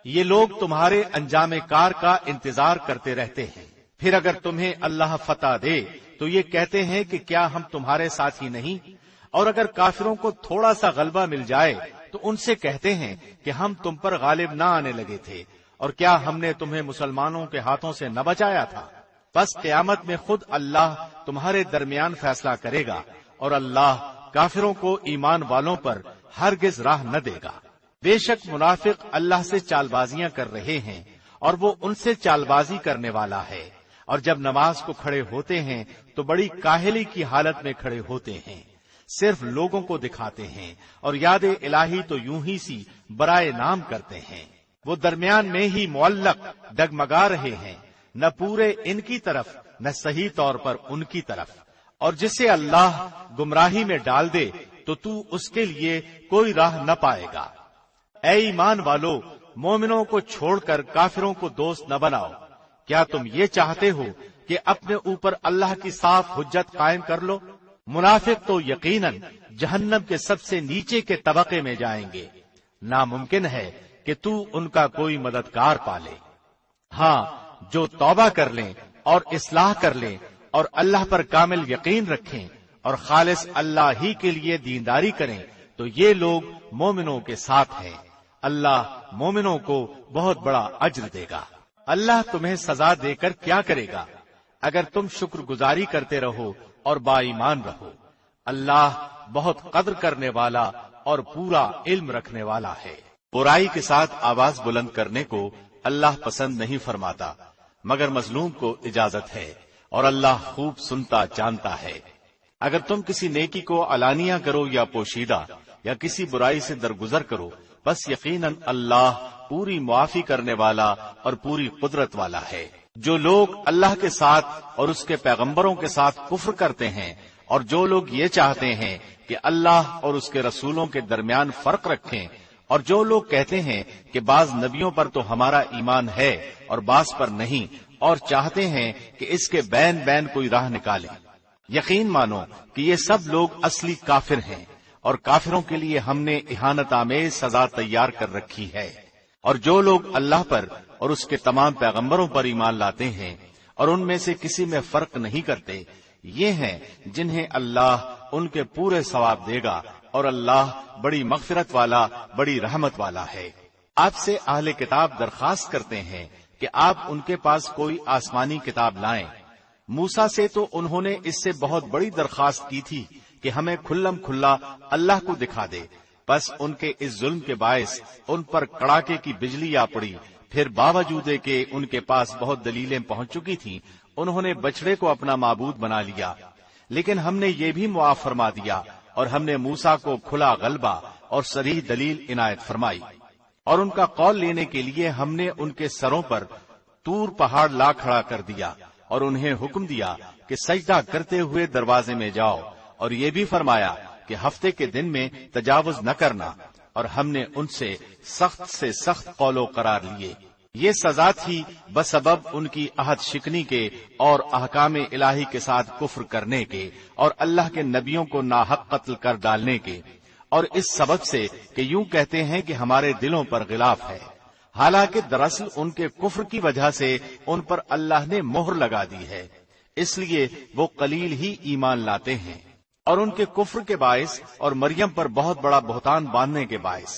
یہ لوگ تمہارے انجام کار کا انتظار کرتے رہتے ہیں، پھر اگر تمہیں اللہ فتح دے تو یہ کہتے ہیں کہ کیا ہم تمہارے ساتھ ہی نہیں، اور اگر کافروں کو تھوڑا سا غلبہ مل جائے تو ان سے کہتے ہیں کہ ہم تم پر غالب نہ آنے لگے تھے، اور کیا ہم نے تمہیں مسلمانوں کے ہاتھوں سے نہ بچایا تھا؟ بس قیامت میں خود اللہ تمہارے درمیان فیصلہ کرے گا، اور اللہ کافروں کو ایمان والوں پر ہرگز راہ نہ دے گا۔ بے شک منافق اللہ سے چال بازیاں کر رہے ہیں، اور وہ ان سے چال بازی کرنے والا ہے، اور جب نماز کو کھڑے ہوتے ہیں تو بڑی کاہلی کی حالت میں کھڑے ہوتے ہیں، صرف لوگوں کو دکھاتے ہیں، اور یاد الہی تو یوں ہی سی برائے نام کرتے ہیں۔ وہ درمیان میں ہی معلق ڈگمگا رہے ہیں، نہ پورے ان کی طرف نہ صحیح طور پر ان کی طرف، اور جسے اللہ گمراہی میں ڈال دے تو اس کے لیے کوئی راہ نہ پائے گا۔ اے ایمان والو، مومنوں کو چھوڑ کر کافروں کو دوست نہ بناؤ۔ کیا تم یہ چاہتے ہو کہ اپنے اوپر اللہ کی صاف حجت قائم کر لو؟ منافق تو یقیناً جہنم کے سب سے نیچے کے طبقے میں جائیں گے، ناممکن ہے کہ تو ان کا کوئی مددگار پالے۔ ہاں، جو توبہ کر لیں اور اصلاح کر لیں اور اللہ پر کامل یقین رکھیں اور خالص اللہ ہی کے لیے دینداری کریں تو یہ لوگ مومنوں کے ساتھ ہیں۔ اللہ مومنوں کو بہت بڑا اجر دے گا۔ اللہ تمہیں سزا دے کر کیا کرے گا اگر تم شکر گزاری کرتے رہو اور با ایمان رہو۔ اللہ بہت قدر کرنے والا اور پورا علم رکھنے والا ہے۔ برائی کے ساتھ آواز بلند کرنے کو اللہ پسند نہیں فرماتا، مگر مظلوم کو اجازت ہے، اور اللہ خوب سنتا جانتا ہے۔ اگر تم کسی نیکی کو علانیہ کرو یا پوشیدہ یا کسی برائی سے درگزر کرو، بس یقیناً اللہ پوری معافی کرنے والا اور پوری قدرت والا ہے۔ جو لوگ اللہ کے ساتھ اور اس کے پیغمبروں کے ساتھ کفر کرتے ہیں، اور جو لوگ یہ چاہتے ہیں کہ اللہ اور اس کے رسولوں کے درمیان فرق رکھیں، اور جو لوگ کہتے ہیں کہ بعض نبیوں پر تو ہمارا ایمان ہے اور بعض پر نہیں، اور چاہتے ہیں کہ اس کے بین بین کوئی راہ نکالیں، یقین مانو کہ یہ سب لوگ اصلی کافر ہیں، اور کافروں کے لیے ہم نے اہانت آمیز سزا تیار کر رکھی ہے۔ اور جو لوگ اللہ پر اور اس کے تمام پیغمبروں پر ایمان لاتے ہیں اور ان میں سے کسی میں فرق نہیں کرتے، یہ ہیں جنہیں اللہ ان کے پورے ثواب دے گا، اور اللہ بڑی مغفرت والا، بڑی رحمت والا ہے۔ آپ سے اہل کتاب درخواست کرتے ہیں کہ آپ ان کے پاس کوئی آسمانی کتاب لائیں۔ موسیٰ سے تو انہوں نے اس سے بہت بڑی درخواست کی تھی کہ ہمیں کھلم کھلا اللہ کو دکھا دے، بس ان کے اس ظلم کے باعث ان پر کڑاکے کی بجلی آ پڑی۔ پھر باوجود کہ ان کے پاس بہت دلیلیں پہنچ چکی تھیں، انہوں نے بچڑے کو اپنا معبود بنا لیا۔ لیکن ہم نے یہ بھی معاف فرما دیا، اور ہم نے موسیٰ کو کھلا غلبہ اور صریح دلیل عنایت فرمائی، اور ان کا قول لینے کے لیے ہم نے ان کے سروں پر طور پہاڑ لا کھڑا کر دیا، اور انہیں حکم دیا کہ سجدہ کرتے ہوئے دروازے میں جاؤ، اور یہ بھی فرمایا کہ ہفتے کے دن میں تجاوز نہ کرنا، اور ہم نے ان سے سخت قول و قرار لیے۔ یہ سزا تھی بسبب ان کی عہد شکنی کے اور احکام الہی کے ساتھ کفر کرنے کے، اور اللہ کے نبیوں کو ناحق قتل کر ڈالنے کے، اور اس سبب سے کہ یوں کہتے ہیں کہ ہمارے دلوں پر غلاف ہے، حالانکہ دراصل ان کے کفر کی وجہ سے ان پر اللہ نے مہر لگا دی ہے، اس لیے وہ قلیل ہی ایمان لاتے ہیں۔ اور ان کے کفر کے باعث اور مریم پر بہت بڑا بہتان باندھنے کے باعث،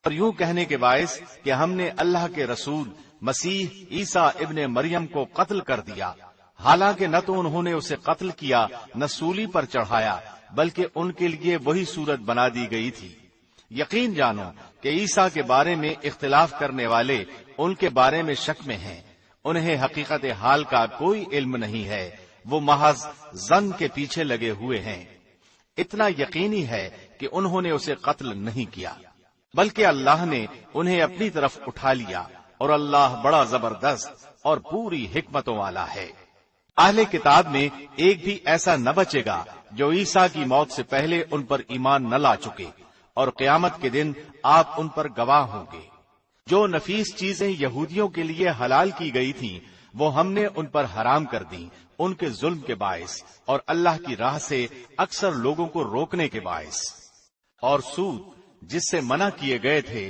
اور یوں کہنے کے باعث کہ ہم نے اللہ کے رسول مسیح عیسیٰ ابن مریم کو قتل کر دیا، حالانکہ نہ تو انہوں نے اسے قتل کیا نہ سولی پر چڑھایا، بلکہ ان کے لیے وہی صورت بنا دی گئی تھی۔ یقین جانو کہ عیسیٰ کے بارے میں اختلاف کرنے والے ان کے بارے میں شک میں ہیں، انہیں حقیقت حال کا کوئی علم نہیں ہے، وہ محض ظن کے پیچھے لگے ہوئے ہیں۔ اتنا یقینی ہے کہ انہوں نے اسے قتل نہیں کیا، بلکہ اللہ نے انہیں اپنی طرف اٹھا لیا، اور اللہ بڑا زبردست اور پوری حکمتوں والا ہے۔ اہل کتاب میں ایک بھی ایسا نہ بچے گا جو عیسیٰ کی موت سے پہلے ان پر ایمان نہ لا چکے، اور قیامت کے دن آپ ان پر گواہ ہوں گے۔ جو نفیس چیزیں یہودیوں کے لیے حلال کی گئی تھیں وہ ہم نے ان پر حرام کر دیں، ان کے ظلم کے باعث اور اللہ کی راہ سے اکثر لوگوں کو روکنے کے باعث۔ اور سود جس سے منع کیے گئے تھے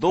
2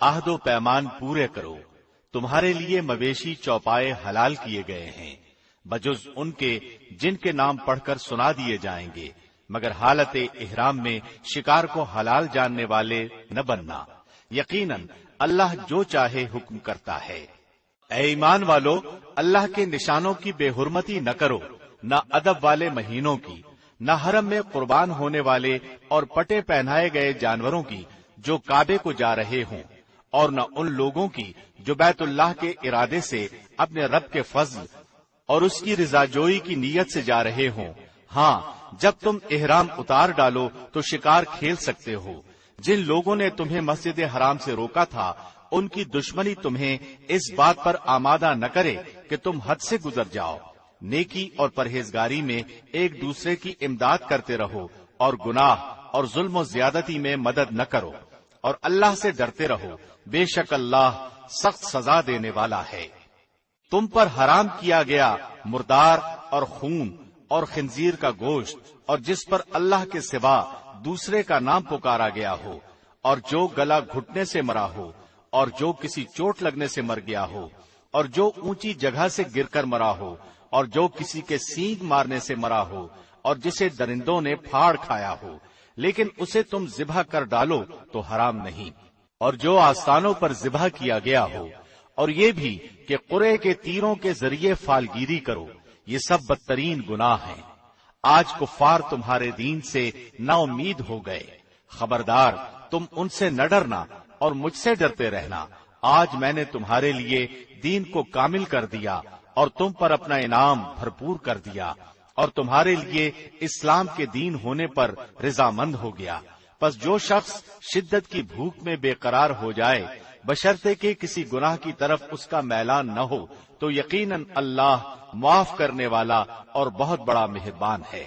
عہد و پیمان پورے کرو، تمہارے لیے مویشی چوپائے حلال کیے گئے ہیں بجز ان کے جن کے نام پڑھ کر سنا دیے جائیں گے، مگر حالت احرام میں شکار کو حلال جاننے والے نہ بننا، یقیناً اللہ جو چاہے حکم کرتا ہے۔ اے ایمان والو، اللہ کے نشانوں کی بے حرمتی نہ کرو، نہ ادب والے مہینوں کی، نہ حرم میں قربان ہونے والے اور پٹے پہنائے گئے جانوروں کی جو کعبے کو جا رہے ہوں، اور نہ ان لوگوں کی جو بیت اللہ کے ارادے سے اپنے رب کے فضل اور اس کی رضا جوئی کی نیت سے جا رہے ہوں۔ ہاں، جب تم احرام اتار ڈالو تو شکار کھیل سکتے ہو۔ جن لوگوں نے تمہیں مسجد حرام سے روکا تھا، ان کی دشمنی تمہیں اس بات پر آمادہ نہ کرے کہ تم حد سے گزر جاؤ۔ نیکی اور پرہیزگاری میں ایک دوسرے کی امداد کرتے رہو، اور گناہ اور ظلم و زیادتی میں مدد نہ کرو، اور اللہ سے ڈرتے رہو، بے شک اللہ سخت سزا دینے والا ہے۔ تم پر حرام کیا گیا مردار اور خون اور خنزیر کا گوشت، اور جس پر اللہ کے سوا دوسرے کا نام پکارا گیا ہو، اور جو گلا گھٹنے سے مرا ہو، اور جو کسی چوٹ لگنے سے مر گیا ہو، اور جو اونچی جگہ سے گر کر مرا ہو، اور جو کسی کے سینگ مارنے سے مرا ہو، اور جسے درندوں نے پھاڑ کھایا ہو، لیکن اسے تم ذبح کر ڈالو تو حرام نہیں، اور جو آستانوں پر ذبح کیا گیا ہو، اور یہ بھی کہ قرے کے تیروں کے ذریعے فالگیری کرو، یہ سب بدترین گناہ ہیں۔ آج کفار تمہارے دین سے نا امید ہو گئے، خبردار تم ان سے نہ ڈرنا اور مجھ سے ڈرتے رہنا۔ آج میں نے تمہارے لیے دین کو کامل کر دیا اور تم پر اپنا انعام بھرپور کر دیا، اور تمہارے لیے اسلام کے دین ہونے پر رضامند ہو گیا۔ پس جو شخص شدت کی بھوک میں بے قرار ہو جائے، بشرطے کہ کسی گناہ کی طرف اس کا میلان نہ ہو، تو یقیناً اللہ معاف کرنے والا اور بہت بڑا مہربان ہے۔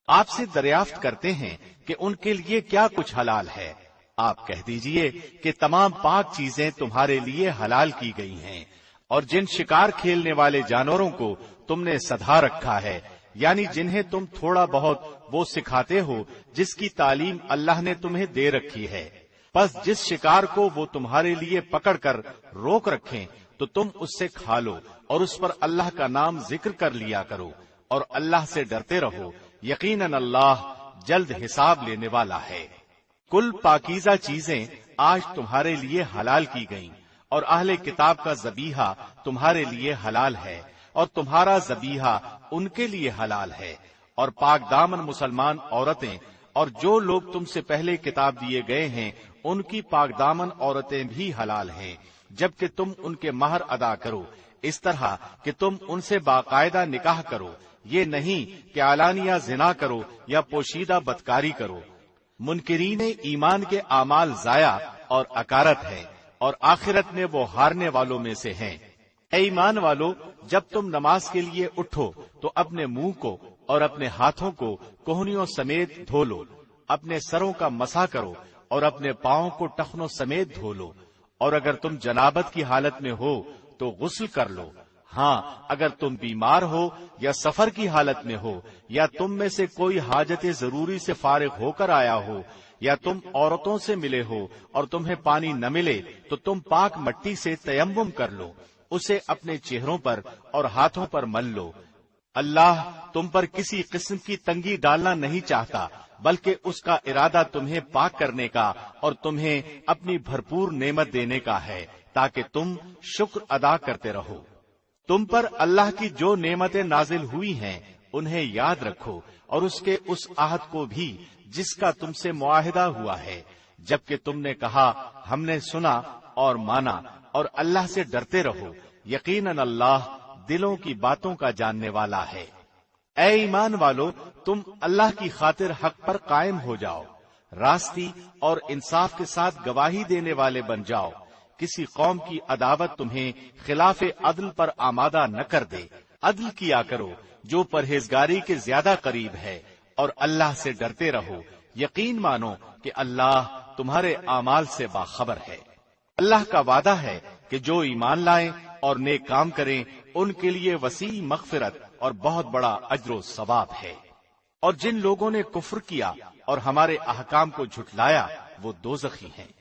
آپ سے دریافت کرتے ہیں کہ ان کے لیے کیا کچھ حلال ہے۔ آپ کہہ دیجئے کہ تمام پاک چیزیں تمہارے لیے حلال کی گئی ہیں، اور جن شکار کھیلنے والے جانوروں کو تم نے سدھا رکھا ہے، یعنی جنہیں تم تھوڑا بہت وہ سکھاتے ہو جس کی تعلیم اللہ نے تمہیں دے رکھی ہے، پس جس شکار کو وہ تمہارے لیے پکڑ کر روک رکھیں تو تم اس سے کھا لو، اور اس پر اللہ کا نام ذکر کر لیا کرو، اور اللہ سے ڈرتے رہو، یقیناً اللہ جلد حساب لینے والا ہے۔ کل پاکیزہ چیزیں آج تمہارے لیے حلال کی گئیں، اور اہل کتاب کا ذبیحہ تمہارے لیے حلال ہے، اور تمہارا ذبیحہ ان کے لیے حلال ہے، اور پاک دامن مسلمان عورتیں اور جو لوگ تم سے پہلے کتاب دیے گئے ہیں ان کی پاک دامن عورتیں بھی حلال ہیں، جبکہ تم ان کے مہر ادا کرو، اس طرح کہ تم ان سے باقاعدہ نکاح کرو، یہ نہیں کہ علانیہ زنا کرو یا پوشیدہ بدکاری کرو۔ منکرین ایمان کے اعمال ضائع اور اکارت ہے، اور آخرت میں وہ ہارنے والوں میں سے ہیں۔ اے ایمان والو، جب تم نماز کے لیے اٹھو تو اپنے منہ کو اور اپنے ہاتھوں کو کوہنیوں سمیت دھو لو، اپنے سروں کا مسح کرو اور اپنے پاؤں کو ٹخنوں سمیت دھو لو، اور اگر تم جنابت کی حالت میں ہو تو غسل کر لو۔ ہاں، اگر تم بیمار ہو یا سفر کی حالت میں ہو، یا تم میں سے کوئی حاجت ضروری سے فارغ ہو کر آیا ہو، یا تم عورتوں سے ملے ہو اور تمہیں پانی نہ ملے، تو تم پاک مٹی سے تیمم کر لو، اسے اپنے چہروں پر اور ہاتھوں پر مل لو۔ اللہ تم پر کسی قسم کی تنگی ڈالنا نہیں چاہتا، بلکہ اس کا ارادہ تمہیں پاک کرنے کا اور تمہیں اپنی بھرپور نعمت دینے کا ہے، تاکہ تم شکر ادا کرتے رہو۔ تم پر اللہ کی جو نعمتیں نازل ہوئی ہیں انہیں یاد رکھو، اور اس کے اس عہد کو بھی جس کا تم سے معاہدہ ہوا ہے، جبکہ تم نے کہا ہم نے سنا اور مانا، اور اللہ سے ڈرتے رہو، یقیناً اللہ دلوں کی باتوں کا جاننے والا ہے۔ اے ایمان والو، تم اللہ کی خاطر حق پر قائم ہو جاؤ، راستی اور انصاف کے ساتھ گواہی دینے والے بن جاؤ۔ کسی قوم کی عداوت تمہیں خلاف عدل پر آمادہ نہ کر دے، عدل کیا کرو جو پرہیزگاری کے زیادہ قریب ہے، اور اللہ سے ڈرتے رہو، یقین مانو کہ اللہ تمہارے اعمال سے باخبر ہے۔ اللہ کا وعدہ ہے کہ جو ایمان لائیں اور نیک کام کریں ان کے لیے وسیع مغفرت اور بہت بڑا اجر و ثواب ہے، اور جن لوگوں نے کفر کیا اور ہمارے احکام کو جھٹلایا وہ دوزخی ہیں۔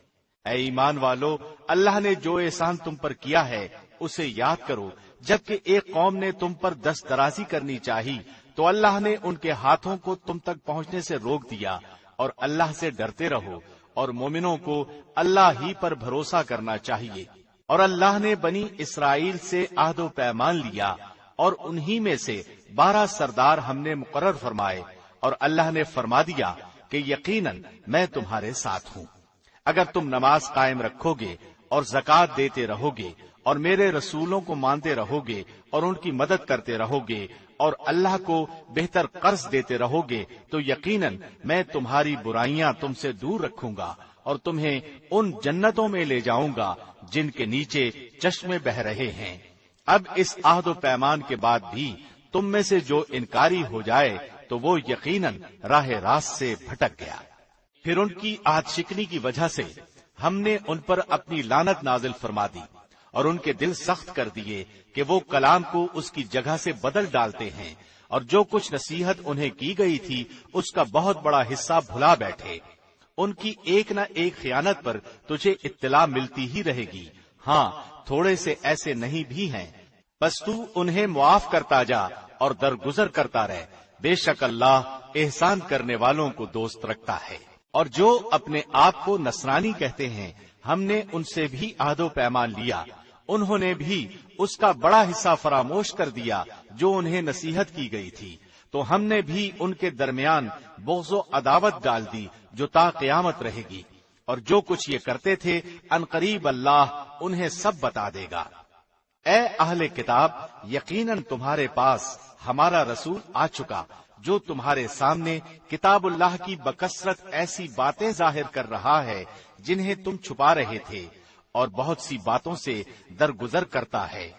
اے ایمان والو، اللہ نے جو احسان تم پر کیا ہے اسے یاد کرو۔ جبکہ ایک قوم نے تم پر دست درازی کرنی چاہی تو اللہ نے ان کے ہاتھوں کو تم تک پہنچنے سے روک دیا، اور اللہ سے ڈرتے رہو، اور مومنوں کو اللہ ہی پر بھروسہ کرنا چاہیے۔ اور اللہ نے بنی اسرائیل سے عہد و پیمان لیا، اور انہی میں سے 12 سردار ہم نے مقرر فرمائے، اور اللہ نے فرما دیا کہ یقیناً میں تمہارے ساتھ ہوں۔ اگر تم نماز قائم رکھو گے اور زکوٰۃ دیتے رہو گے اور میرے رسولوں کو مانتے رہو گے اور ان کی مدد کرتے رہو گے اور اللہ کو بہتر قرض دیتے رہو گے تو یقیناً میں تمہاری برائیاں تم سے دور رکھوں گا اور تمہیں ان جنتوں میں لے جاؤں گا جن کے نیچے چشمے بہ رہے ہیں۔ اب اس عہد و پیمان کے بعد بھی تم میں سے جو انکاری ہو جائے تو وہ یقیناً راہ راست سے بھٹک گیا۔ پھر ان کی عہد شکنی کی وجہ سے ہم نے ان پر اپنی لعنت نازل فرما دی اور ان کے دل سخت کر دیے کہ وہ کلام کو اس کی جگہ سے بدل ڈالتے ہیں، اور جو کچھ نصیحت انہیں کی گئی تھی اس کا بہت بڑا حصہ بھلا بیٹھے۔ ان کی ایک نہ ایک خیانت پر تجھے اطلاع ملتی ہی رہے گی، ہاں تھوڑے سے ایسے نہیں بھی ہیں، بس تو انہیں معاف کرتا جا اور درگزر کرتا رہ، بے شک اللہ احسان کرنے والوں کو دوست رکھتا ہے۔ اور جو اپنے آپ کو نصرانی کہتے ہیں ہم نے ان سے بھی عہد و پیمان لیا، انہوں نے بھی اس کا بڑا حصہ فراموش کر دیا جو انہیں نصیحت کی گئی تھی، تو ہم نے بھی ان کے درمیان بغض و عداوت ڈال دی جو تا قیامت رہے گی، اور جو کچھ یہ کرتے تھے عنقریب اللہ انہیں سب بتا دے گا۔ اے اہل کتاب، یقیناً تمہارے پاس ہمارا رسول آ چکا جو تمہارے سامنے کتاب اللہ کی بکثرت ایسی باتیں ظاہر کر رہا ہے جنہیں تم چھپا رہے تھے، اور بہت سی باتوں سے درگزر کرتا ہے۔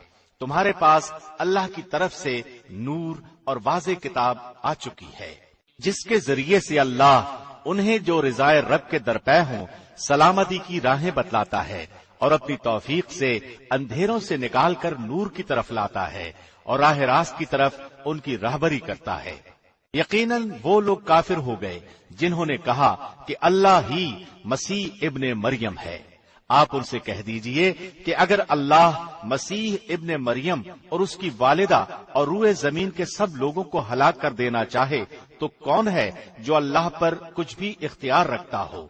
تمہارے پاس اللہ کی طرف سے نور اور واضح کتاب آ چکی ہے، جس کے ذریعے سے اللہ انہیں جو رضائے رب کے درپے ہوں سلامتی کی راہیں بتلاتا ہے، اور اپنی توفیق سے اندھیروں سے نکال کر نور کی طرف لاتا ہے، اور راہ راست کی طرف ان کی راہبری کرتا ہے۔ یقیناً وہ لوگ کافر ہو گئے جنہوں نے کہا کہ اللہ ہی مسیح ابن مریم ہے۔ آپ ان سے کہہ دیجئے کہ اگر اللہ مسیح ابن مریم اور اس کی والدہ اور روئے زمین کے سب لوگوں کو ہلاک کر دینا چاہے تو کون ہے جو اللہ پر کچھ بھی اختیار رکھتا ہو؟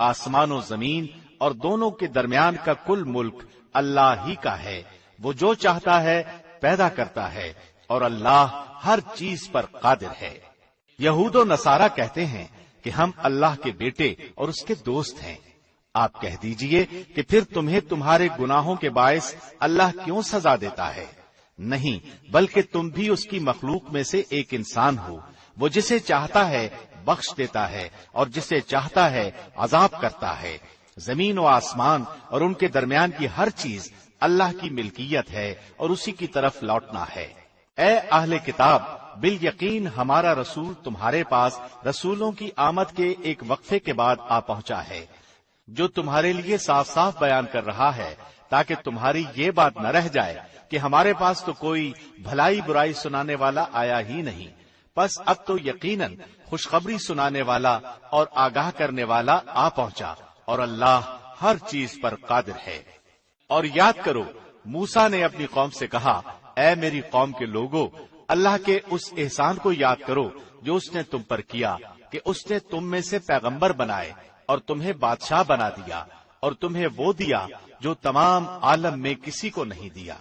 آسمان و زمین اور دونوں کے درمیان کا کل ملک اللہ ہی کا ہے، وہ جو چاہتا ہے پیدا کرتا ہے، اور اللہ ہر چیز پر قادر ہے۔ یہود و نصارہ کہتے ہیں کہ ہم اللہ کے بیٹے اور اس کے دوست ہیں۔ آپ کہہ دیجئے کہ پھر تمہیں تمہارے گناہوں کے باعث اللہ کیوں سزا دیتا ہے؟ نہیں، بلکہ تم بھی اس کی مخلوق میں سے ایک انسان ہو، وہ جسے چاہتا ہے بخش دیتا ہے اور جسے چاہتا ہے عذاب کرتا ہے۔ زمین و آسمان اور ان کے درمیان کی ہر چیز اللہ کی ملکیت ہے اور اسی کی طرف لوٹنا ہے۔ اے اہل کتاب، بالیقین ہمارا رسول تمہارے پاس رسولوں کی آمد کے ایک وقفے کے بعد آ پہنچا ہے، جو تمہارے لیے صاف صاف بیان کر رہا ہے تاکہ تمہاری یہ بات نہ رہ جائے کہ ہمارے پاس تو کوئی بھلائی برائی سنانے والا آیا ہی نہیں۔ پس اب تو یقیناً خوشخبری سنانے والا اور آگاہ کرنے والا آ پہنچا، اور اللہ ہر چیز پر قادر ہے۔ اور یاد کرو، موسیٰ نے اپنی قوم سے کہا، اے میری قوم کے لوگو، اللہ کے اس احسان کو یاد کرو جو اس نے تم پر کیا کہ اس نے تم میں سے پیغمبر بنائے اور تمہیں بادشاہ بنا دیا، اور تمہیں وہ دیا جو تمام عالم میں کسی کو نہیں دیا۔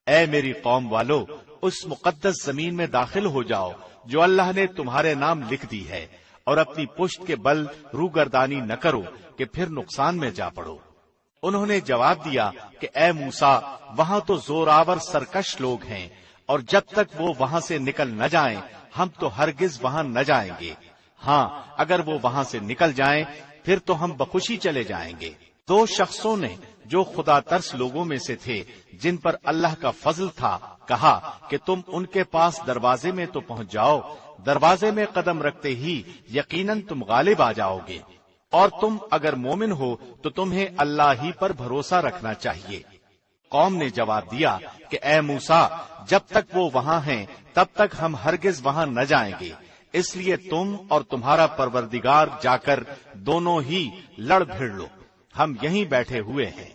اے میری قوم والو، اس مقدس زمین میں داخل ہو جاؤ جو اللہ نے تمہارے نام لکھ دی ہے، اور اپنی پشت کے بل روگردانی نہ کرو کہ پھر نقصان میں جا پڑو۔ انہوں نے جواب دیا کہ اے موسیٰ، وہاں تو زوراور سرکش لوگ ہیں، اور جب تک وہ وہاں سے نکل نہ جائیں ہم تو ہرگز وہاں نہ جائیں گے۔ ہاں، اگر وہ وہاں سے نکل جائیں پھر تو ہم بخوشی چلے جائیں گے۔ دو شخصوں نے جو خدا ترس لوگوں میں سے تھے جن پر اللہ کا فضل تھا کہا کہ تم ان کے پاس دروازے میں تو پہنچ جاؤ، دروازے میں قدم رکھتے ہی یقیناً تم غالب آ جاؤ گے، اور تم اگر مومن ہو تو تمہیں اللہ ہی پر بھروسہ رکھنا چاہیے۔ قوم نے جواب دیا کہ اے موسیٰ، جب تک وہ وہاں ہیں تب تک ہم ہرگز وہاں نہ جائیں گے، اس لیے تم اور تمہارا پروردگار جا کر دونوں ہی لڑ بھیڑ لو۔ ہم یہیں بیٹھے ہوئے ہیں۔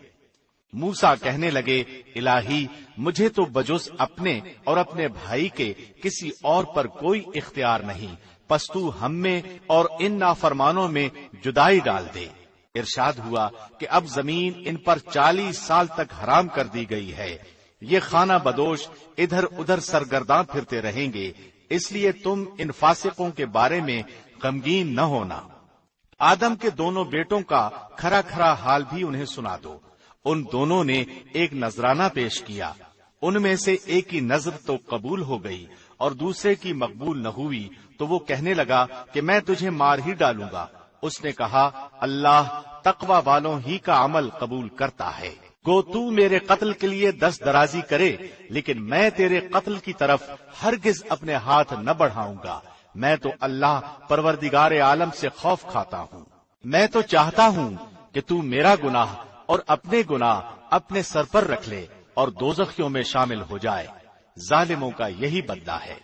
موسیٰ کہنے لگے، الہی مجھے تو بجز اپنے اور اپنے بھائی کے کسی اور پر کوئی اختیار نہیں، پس تو ہم میں اور ان نافرمانوں میں جدائی ڈال دے۔ ارشاد ہوا کہ اب زمین ان پر 40 سال تک حرام کر دی گئی ہے، یہ خانہ بدوش ادھر ادھر سرگرداں پھرتے رہیں گے، اس لیے تم ان فاسقوں کے بارے میں غمگین نہ ہونا۔ آدم کے دونوں بیٹوں کا کھرا کھرا حال بھی انہیں سنا دو۔ ان دونوں نے ایک نذرانہ پیش کیا، ان میں سے ایک کی نذر تو قبول ہو گئی اور دوسرے کی مقبول نہ ہوئی، تو وہ کہنے لگا کہ میں تجھے مار ہی ڈالوں گا۔ اس نے کہا، اللہ تقوی والوں ہی کا عمل قبول کرتا ہے۔ گو تو میرے قتل کے لیے دست درازی کرے، لیکن میں تیرے قتل کی طرف ہرگز اپنے ہاتھ نہ بڑھاؤں گا۔ میں تو اللہ پروردگار عالم سے خوف کھاتا ہوں۔ میں تو چاہتا ہوں کہ تو میرا گناہ اور اپنے گناہ اپنے سر پر رکھ لے اور دوزخیوں میں شامل ہو جائے۔ ظالموں کا یہی بدلہ ہے۔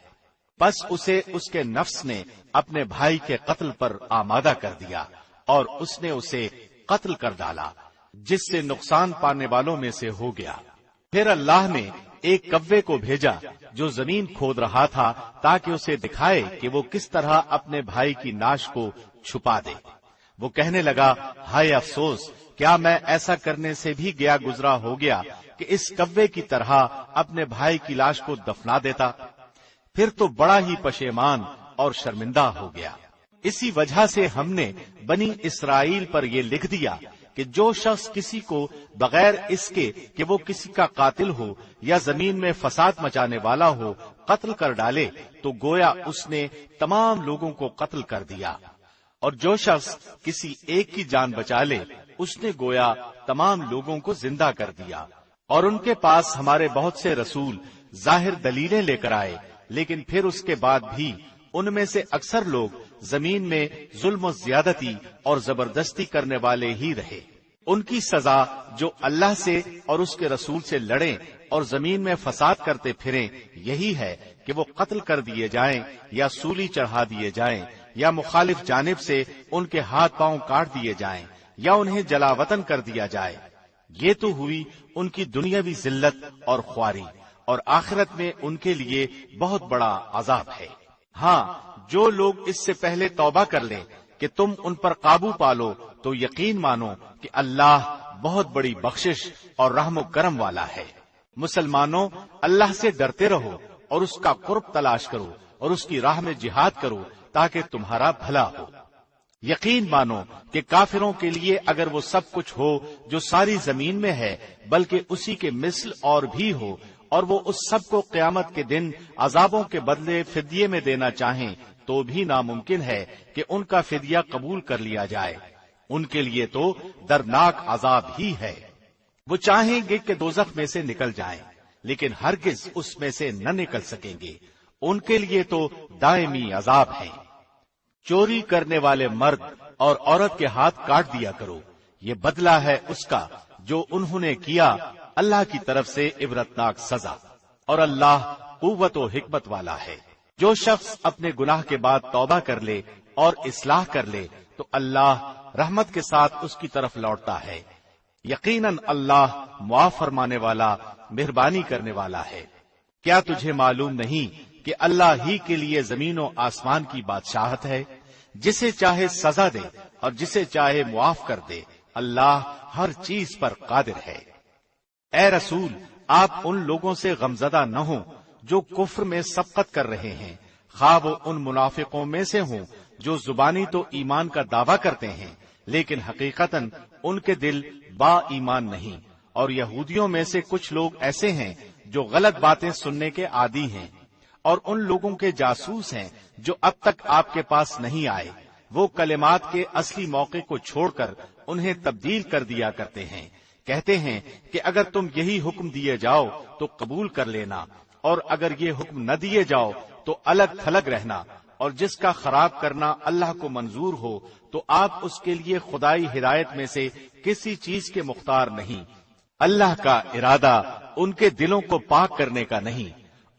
بس اسے اس کے نفس نے اپنے بھائی کے قتل پر آمادہ کر دیا اور اس نے اسے قتل کر ڈالا، جس سے نقصان پانے والوں میں سے ہو گیا۔ پھر اللہ نے ایک کوے کو بھیجا جو زمین کھود رہا تھا تاکہ اسے دکھائے کہ وہ کس طرح اپنے بھائی کی ناش کو چھپا دے۔ وہ کہنے لگا، ہائے افسوس، کیا میں ایسا کرنے سے بھی گیا گزرا ہو گیا کہ اس کوے کی طرح اپنے بھائی کی لاش کو دفنا دیتا۔ پھر تو بڑا ہی پشیمان اور شرمندہ ہو گیا۔ اسی وجہ سے ہم نے بنی اسرائیل پر یہ لکھ دیا کہ جو شخص کسی کو بغیر اس کے کہ وہ کسی کا قاتل ہو یا زمین میں فساد مچانے والا ہو قتل کر ڈالے تو گویا اس نے تمام لوگوں کو قتل کر دیا، اور جو شخص کسی ایک کی جان بچا لے اس نے گویا تمام لوگوں کو زندہ کر دیا۔ اور ان کے پاس ہمارے بہت سے رسول ظاہر دلیلیں لے کر آئے، لیکن پھر اس کے بعد بھی ان میں سے اکثر لوگ زمین میں ظلم و زیادتی اور زبردستی کرنے والے ہی رہے۔ ان کی سزا جو اللہ سے اور اس کے رسول سے لڑیں اور زمین میں فساد کرتے پھریں یہی ہے کہ وہ قتل کر دیے جائیں یا سولی چڑھا دیے جائیں یا مخالف جانب سے ان کے ہاتھ پاؤں کاٹ دیے جائیں یا انہیں جلا وطن کر دیا جائے۔ یہ تو ہوئی ان کی دنیاوی ذلت اور خواری، اور آخرت میں ان کے لیے بہت بڑا عذاب ہے۔ ہاں، جو لوگ اس سے پہلے توبہ کر لیں کہ تم ان پر قابو پالو تو یقین مانو کہ اللہ بہت بڑی بخشش اور رحم و کرم والا ہے۔ مسلمانوں، اللہ سے ڈرتے رہو اور اس کا قرب تلاش کرو اور اس کی راہ میں جہاد کرو تاکہ تمہارا بھلا ہو۔ یقین مانو کہ کافروں کے لیے اگر وہ سب کچھ ہو جو ساری زمین میں ہے بلکہ اسی کے مثل اور بھی ہو، اور وہ اس سب کو قیامت کے دن عذابوں کے بدلے فدیے میں دینا چاہیں تو بھی ناممکن ہے کہ ان کا فدیہ قبول کر لیا جائے۔ ان کے لیے تو دردناک عذاب ہی ہے۔ وہ چاہیں گے کہ دوزخ میں سے نکل جائیں لیکن ہرگز اس میں سے نہ نکل سکیں گے، ان کے لیے تو دائمی عذاب ہے۔ چوری کرنے والے مرد اور عورت کے ہاتھ کاٹ دیا کرو، یہ بدلہ ہے اس کا جو انہوں نے کیا، اللہ کی طرف سے عبرتناک سزا، اور اللہ قوت و حکمت والا ہے۔ جو شخص اپنے گناہ کے بعد توبہ کر لے اور اصلاح کر لے تو اللہ رحمت کے ساتھ اس کی طرف لوٹتا ہے۔ یقیناً اللہ معاف فرمانے والا، مہربانی کرنے والا ہے۔ کیا تجھے معلوم نہیں کہ اللہ ہی کے لیے زمین و آسمان کی بادشاہت ہے؟ جسے چاہے سزا دے اور جسے چاہے معاف کر دے، اللہ ہر چیز پر قادر ہے۔ اے رسول، آپ ان لوگوں سے غمزدہ نہ ہوں جو کفر میں سبقت کر رہے ہیں، خواہ وہ ان منافقوں میں سے ہوں جو زبانی تو ایمان کا دعویٰ کرتے ہیں لیکن حقیقتاً ان کے دل با ایمان نہیں، اور یہودیوں میں سے کچھ لوگ ایسے ہیں جو غلط باتیں سننے کے عادی ہیں، اور ان لوگوں کے جاسوس ہیں جو اب تک آپ کے پاس نہیں آئے۔ وہ کلمات کے اصلی موقع کو چھوڑ کر انہیں تبدیل کر دیا کرتے ہیں، کہتے ہیں کہ اگر تم یہی حکم دیے جاؤ تو قبول کر لینا، اور اگر یہ حکم نہ دیے جاؤ تو الگ تھلگ رہنا، اور جس کا خراب کرنا اللہ کو منظور ہو تو آپ اس کے لیے خدائی ہدایت میں سے کسی چیز کے مختار نہیں۔ اللہ کا ارادہ ان کے دلوں کو پاک کرنے کا نہیں،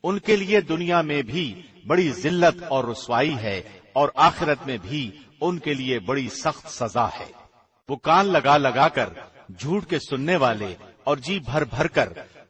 ان کے لیے دنیا میں بھی بڑی ذلت اور رسوائی ہے اور آخرت میں بھی ان کے لیے بڑی سخت سزا ہے۔ وہ کان لگا لگا کر جھوٹ کے سننے والے اور جی بھر بھر کر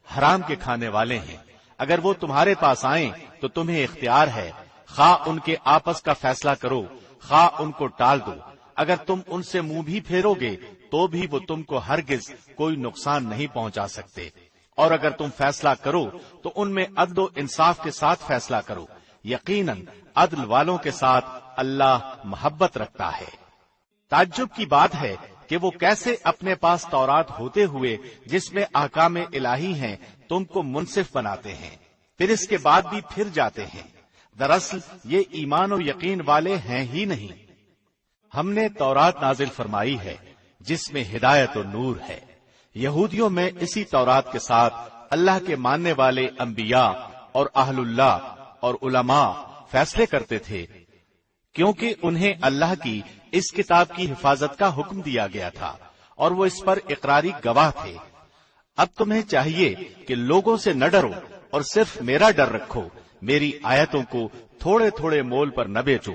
حرام کے کھانے والے ہیں۔ اگر وہ تمہارے پاس آئیں تو تمہیں اختیار ہے، خواہ ان کے آپس کا فیصلہ کرو، خواہ ان کو ٹال دو۔ اگر تم ان سے منہ بھی پھیرو گے تو بھی وہ تم کو ہرگز کوئی نقصان نہیں پہنچا سکتے، اور اگر تم فیصلہ کرو تو ان میں عدل و انصاف کے ساتھ فیصلہ کرو، یقیناً عدل والوں کے ساتھ اللہ محبت رکھتا ہے۔ تعجب کی بات ہے کہ وہ کیسے اپنے پاس تورات ہوتے ہوئے جس میں احکام الہی ہیں تم کو منصف بناتے ہیں، پھر اس کے بعد بھی پھر جاتے ہیں۔ دراصل یہ ایمان و یقین والے ہیں ہی نہیں۔ ہم نے تورات نازل فرمائی ہے جس میں ہدایت و نور ہے۔ یہودیوں میں اسی تورات کے ساتھ اللہ کے ماننے والے انبیاء اور اہل اللہ اور علماء فیصلے کرتے تھے، کیونکہ انہیں اللہ کی اس کتاب کی حفاظت کا حکم دیا گیا تھا اور وہ اس پر اقراری گواہ تھے۔ اب تمہیں چاہیے کہ لوگوں سے نہ ڈرو اور صرف میرا ڈر رکھو، میری آیتوں کو تھوڑے تھوڑے مول پر نہ بیچو۔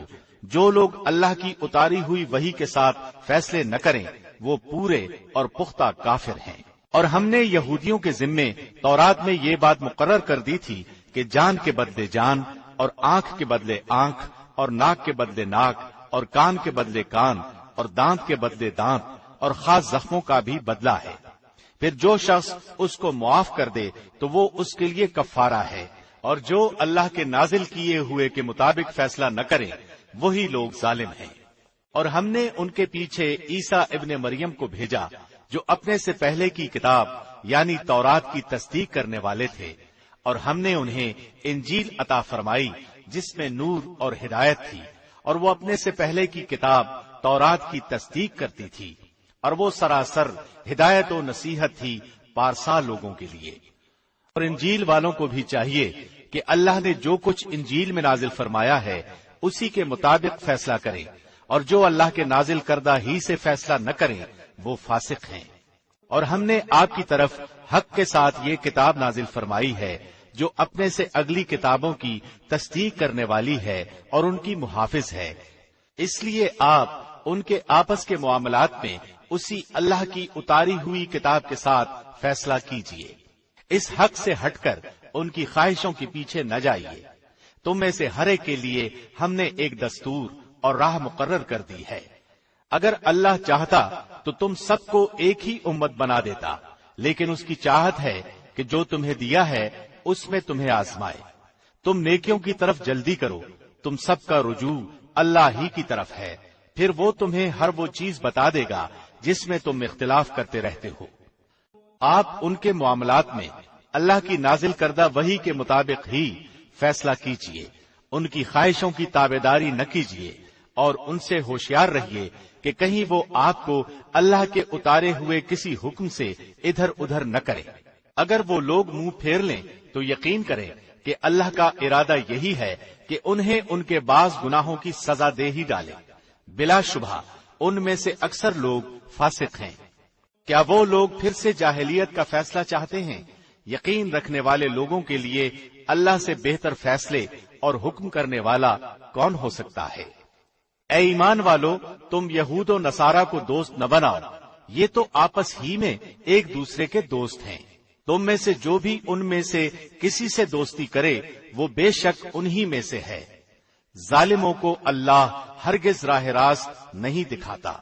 جو لوگ اللہ کی اتاری ہوئی وحی کے ساتھ فیصلے نہ کریں وہ پورے اور پختہ کافر ہیں۔ اور ہم نے یہودیوں کے ذمے تورات میں یہ بات مقرر کر دی تھی کہ جان کے بدلے جان، اور آنکھ کے بدلے آنکھ، اور ناک کے بدلے ناک، اور کان کے بدلے کان، اور دانت کے بدلے دانت، اور خاص زخموں کا بھی بدلہ ہے۔ پھر جو شخص اس کو معاف کر دے تو وہ اس کے لیے کفارہ ہے، اور جو اللہ کے نازل کیے ہوئے کے مطابق فیصلہ نہ کرے وہی لوگ ظالم ہیں۔ اور ہم نے ان کے پیچھے عیسیٰ ابن مریم کو بھیجا جو اپنے سے پہلے کی کتاب یعنی تورات کی تصدیق کرنے والے تھے، اور ہم نے انہیں انجیل عطا فرمائی جس میں نور اور ہدایت تھی، اور وہ اپنے سے پہلے کی کتاب تورات کی تصدیق کرتی تھی، اور وہ سراسر ہدایت و نصیحت تھی پارسا لوگوں کے لیے۔ اور انجیل والوں کو بھی چاہیے کہ اللہ نے جو کچھ انجیل میں نازل فرمایا ہے اسی کے مطابق فیصلہ کریں، اور جو اللہ کے نازل کردہ ہی سے فیصلہ نہ کریں وہ فاسق ہیں۔ اور ہم نے آپ کی طرف حق کے ساتھ یہ کتاب نازل فرمائی ہے جو اپنے سے اگلی کتابوں کی تصدیق کرنے والی ہے اور ان کی محافظ ہے، اس لیے آپ ان کے آپس کے معاملات میں اسی اللہ کی اتاری ہوئی کتاب کے ساتھ فیصلہ کیجیے۔ اس حق سے ہٹ کر ان کی خواہشوں کے پیچھے نہ جائیے۔ تم میں سے ہر ایک کے لیے ہم نے ایک دستور اور راہ مقرر کر دی ہے۔ اگر اللہ چاہتا تو تم سب کو ایک ہی امت بنا دیتا، لیکن اس کی چاہت ہے کہ جو تمہیں دیا ہے اس میں تمہیں آزمائے۔ تم نیکیوں کی طرف جلدی کرو، تم سب کا رجوع اللہ ہی کی طرف ہے، پھر وہ تمہیں ہر وہ چیز بتا دے گا جس میں تم اختلاف کرتے رہتے ہو۔ آپ ان کے معاملات میں اللہ کی نازل کردہ وحی کے مطابق ہی فیصلہ کیجیے، ان کی خواہشوں کی تابعداری نہ کیجیے، اور ان سے ہوشیار رہیے کہ کہیں وہ آپ کو اللہ کے اتارے ہوئے کسی حکم سے ادھر ادھر نہ کرے۔ اگر وہ لوگ منہ پھیر لیں تو یقین کریں کہ اللہ کا ارادہ یہی ہے کہ انہیں ان کے بعض گناہوں کی سزا دے ہی ڈالے۔ بلا شبہ ان میں سے اکثر لوگ فاسق ہیں۔ کیا وہ لوگ پھر سے جاہلیت کا فیصلہ چاہتے ہیں؟ یقین رکھنے والے لوگوں کے لیے اللہ سے بہتر فیصلے اور حکم کرنے والا کون ہو سکتا ہے؟ اے ایمان والو، تم یہود و نصارہ کو دوست نہ بناؤ، یہ تو آپس ہی میں ایک دوسرے کے دوست ہیں۔ تم میں سے جو بھی ان میں سے کسی سے دوستی کرے وہ بے شک انہی میں سے ہے۔ ظالموں کو اللہ ہرگز راہ راست نہیں دکھاتا۔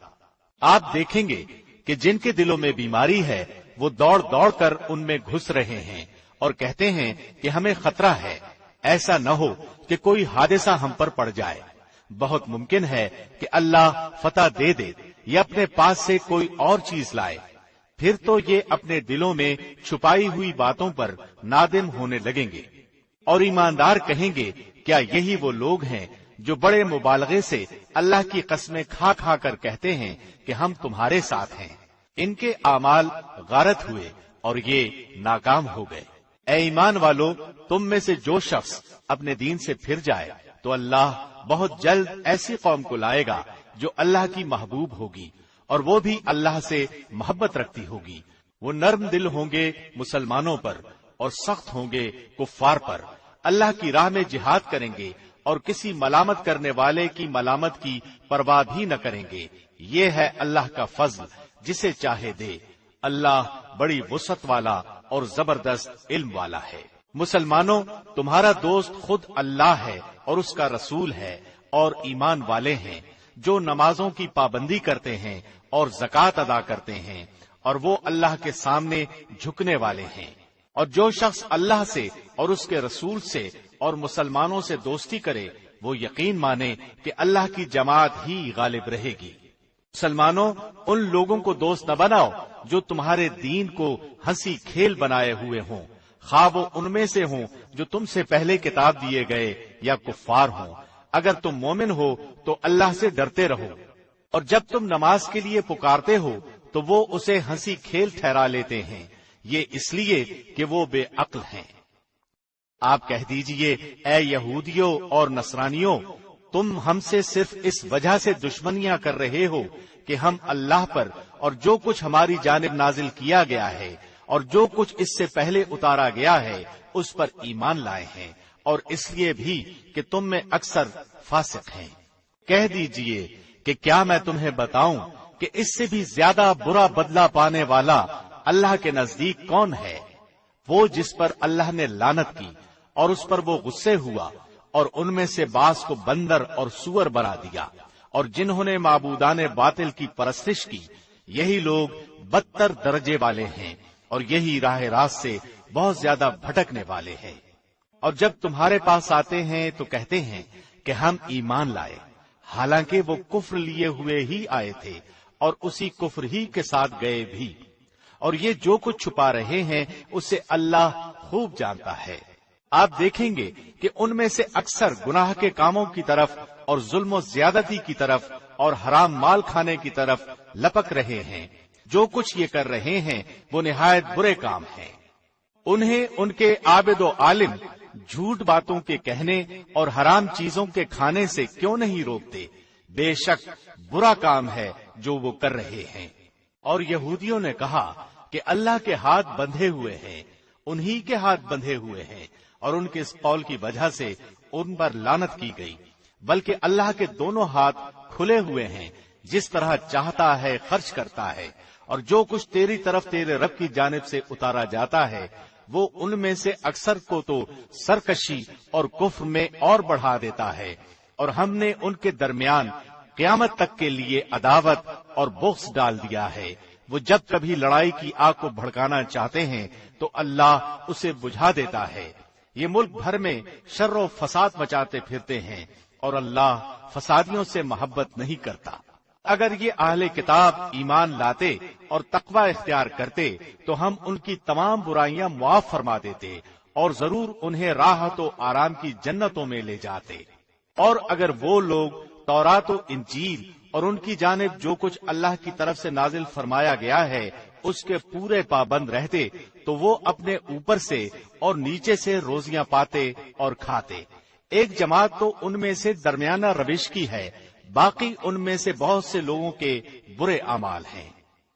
آپ دیکھیں گے کہ جن کے دلوں میں بیماری ہے وہ دوڑ دوڑ کر ان میں گھس رہے ہیں اور کہتے ہیں کہ ہمیں خطرہ ہے، ایسا نہ ہو کہ کوئی حادثہ ہم پر پڑ جائے۔ بہت ممکن ہے کہ اللہ فتح دے دے یا اپنے پاس سے کوئی اور چیز لائے، پھر تو یہ اپنے دلوں میں چھپائی ہوئی باتوں پر نادم ہونے لگیں گے۔ اور ایماندار کہیں گے کیا یہی وہ لوگ ہیں جو بڑے مبالغے سے اللہ کی قسمیں کھا کھا کر کہتے ہیں کہ ہم تمہارے ساتھ ہیں؟ ان کے اعمال غارت ہوئے اور یہ ناکام ہو گئے۔ اے ایمان والو، تم میں سے جو شخص اپنے دین سے پھر جائے تو اللہ بہت جلد ایسی قوم کو لائے گا جو اللہ کی محبوب ہوگی اور وہ بھی اللہ سے محبت رکھتی ہوگی۔ وہ نرم دل ہوں گے مسلمانوں پر اور سخت ہوں گے کفار پر۔ اللہ کی راہ میں جہاد کریں گے اور کسی ملامت کرنے والے کی ملامت کی پرواہ بھی نہ کریں گے۔ یہ ہے اللہ کا فضل جسے چاہے دے، اللہ بڑی وسعت والا اور زبردست علم والا ہے۔ مسلمانوں، تمہارا دوست خود اللہ ہے اور اس کا رسول ہے، اور ایمان والے ہیں جو نمازوں کی پابندی کرتے ہیں اور زکوٰۃ ادا کرتے ہیں، اور وہ اللہ کے سامنے جھکنے والے ہیں۔ اور جو شخص اللہ سے اور اس کے رسول سے اور مسلمانوں سے دوستی کرے، وہ یقین مانے کہ اللہ کی جماعت ہی غالب رہے گی۔ مسلمانوں، ان لوگوں کو دوست نہ بناؤ جو تمہارے دین کو ہنسی کھیل بنائے ہوئے ہوں، خواہ وہ ان میں سے ہوں جو تم سے پہلے کتاب دیے گئے یا کفار ہوں۔ اگر تم مومن ہو تو اللہ سے ڈرتے رہو، اور جب تم نماز کے لیے پکارتے ہو تو وہ اسے ہنسی کھیل ٹھہرا لیتے ہیں، یہ اس لیے کہ وہ بے عقل ہیں۔ آپ کہہ دیجئے، اے یہودیوں اور نصرانیوں، تم ہم سے صرف اس وجہ سے دشمنیاں کر رہے ہو کہ ہم اللہ پر اور جو کچھ ہماری جانب نازل کیا گیا ہے اور جو کچھ اس سے پہلے اتارا گیا ہے اس پر ایمان لائے ہیں، اور اس لیے بھی کہ تم میں اکثر فاسق ہیں۔ کہہ دیجئے کہ کیا میں تمہیں بتاؤں کہ اس سے بھی زیادہ برا بدلہ پانے والا اللہ کے نزدیک کون ہے؟ وہ جس پر اللہ نے لعنت کی اور اس پر وہ غصے ہوا، اور ان میں سے بعض کو بندر اور سور بنا دیا، اور جنہوں نے معبودان باطل کی پرستش کی، یہی لوگ بدتر درجے والے ہیں، اور یہی راہ راست سے بہت زیادہ بھٹکنے والے ہیں۔ اور جب تمہارے پاس آتے ہیں تو کہتے ہیں کہ ہم ایمان لائے، حالانکہ وہ کفر لیے ہوئے ہی آئے تھے اور اسی کفر ہی کے ساتھ گئے بھی، اور یہ جو کچھ چھپا رہے ہیں اسے اللہ خوب جانتا ہے۔ آپ دیکھیں گے کہ ان میں سے اکثر گناہ کے کاموں کی طرف اور ظلم و زیادتی کی طرف اور حرام مال کھانے کی طرف لپک رہے ہیں۔ جو کچھ یہ کر رہے ہیں وہ نہایت برے کام ہیں۔ انہیں ان کے عابد و عالم جھوٹ باتوں کے کہنے اور حرام چیزوں کے کھانے سے کیوں نہیں روکتے؟ بے شک برا کام ہے جو وہ کر رہے ہیں۔ اور یہودیوں نے کہا کہ اللہ کے ہاتھ بندھے ہوئے ہیں، انہی کے ہاتھ بندھے ہوئے ہیں، اور ان کے اس قول کی وجہ سے ان پر لعنت کی گئی، بلکہ اللہ کے دونوں ہاتھ کھلے ہوئے ہیں، جس طرح چاہتا ہے خرچ کرتا ہے، اور جو کچھ تیری طرف تیرے رب کی جانب سے اتارا جاتا ہے وہ ان میں سے اکثر کو تو سرکشی اور کفر میں اور بڑھا دیتا ہے، اور ہم نے ان کے درمیان قیامت تک کے لیے عداوت اور بغض ڈال دیا ہے۔ وہ جب کبھی لڑائی کی آگ کو بھڑکانا چاہتے ہیں تو اللہ اسے بجھا دیتا ہے۔ یہ ملک بھر میں شر و فساد مچاتے پھرتے ہیں، اور اللہ فسادیوں سے محبت نہیں کرتا۔ اگر یہ اہل کتاب ایمان لاتے اور تقوی اختیار کرتے تو ہم ان کی تمام برائیاں معاف فرما دیتے، اور ضرور انہیں راحت و آرام کی جنتوں میں لے جاتے۔ اور اگر وہ لوگ تورات و انجیل اور ان کی جانب جو کچھ اللہ کی طرف سے نازل فرمایا گیا ہے اس کے پورے پابند رہتے تو وہ اپنے اوپر سے اور نیچے سے روزیاں پاتے اور کھاتے۔ ایک جماعت تو ان میں سے درمیانہ روش کی ہے، باقی ان میں سے بہت سے لوگوں کے برے اعمال ہیں۔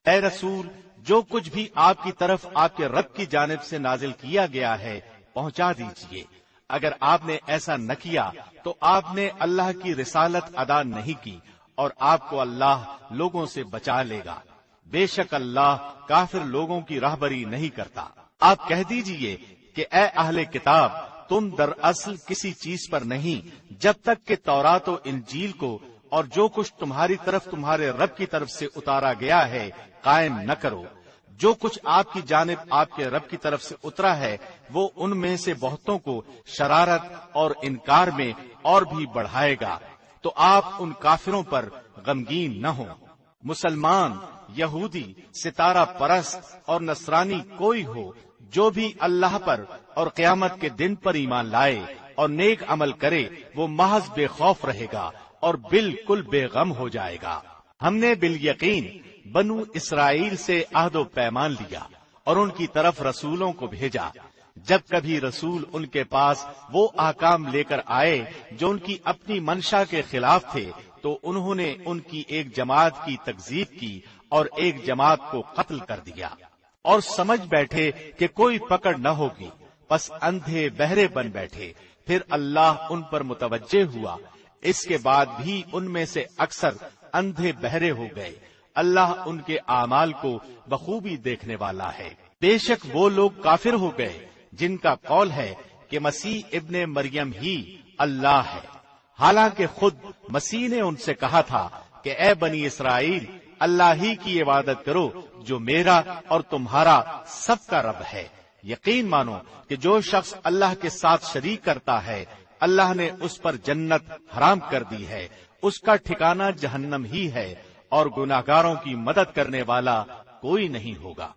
اے رسول، جو کچھ بھی آپ کی طرف آپ کے رب کی جانب سے نازل کیا گیا ہے پہنچا دیجئے۔ اگر آپ نے ایسا نہ کیا تو آپ نے اللہ کی رسالت ادا نہیں کی، اور آپ کو اللہ لوگوں سے بچا لے گا۔ بے شک اللہ کافر لوگوں کی راہبری نہیں کرتا۔ آپ کہہ دیجئے کہ اے اہل کتاب، تم دراصل کسی چیز پر نہیں جب تک کہ تورات و انجیل کو اور جو کچھ تمہاری طرف تمہارے رب کی طرف سے اتارا گیا ہے قائم نہ کرو۔ جو کچھ آپ کی جانب آپ کے رب کی طرف سے اترا ہے وہ ان میں سے بہتوں کو شرارت اور انکار میں اور بھی بڑھائے گا، تو آپ ان کافروں پر غمگین نہ ہوں۔ مسلمان، یہودی، ستارہ پرست اور نصرانی کوئی ہو جو بھی اللہ پر اور قیامت کے دن پر ایمان لائے اور نیک عمل کرے وہ محض بے خوف رہے گا اور بالکل بے غم ہو جائے گا۔ ہم نے بالیقین بنو اسرائیل سے عہد و پیمان لیا اور ان کی طرف رسولوں کو بھیجا۔ جب کبھی رسول ان کے پاس وہ احکام لے کر آئے جو ان کی اپنی منشا کے خلاف تھے تو انہوں نے ان کی ایک جماعت کی تکذیب کی اور ایک جماعت کو قتل کر دیا، اور سمجھ بیٹھے کہ کوئی پکڑ نہ ہوگی، پس اندھے بہرے بن بیٹھے۔ پھر اللہ ان پر متوجہ ہوا، اس کے بعد بھی ان میں سے اکثر اندھے بہرے ہو گئے۔ اللہ ان کے اعمال کو بخوبی دیکھنے والا ہے۔ بے شک وہ لوگ کافر ہو گئے جن کا قول ہے کہ مسیح ابن مریم ہی اللہ ہے، حالانکہ خود مسیح نے ان سے کہا تھا کہ اے بنی اسرائیل، اللہ ہی کی عبادت کرو جو میرا اور تمہارا سب کا رب ہے۔ یقین مانو کہ جو شخص اللہ کے ساتھ شریک کرتا ہے اللہ نے اس پر جنت حرام کر دی ہے، اس کا ٹھکانہ جہنم ہی ہے، اور گناہگاروں کی مدد کرنے والا کوئی نہیں ہوگا۔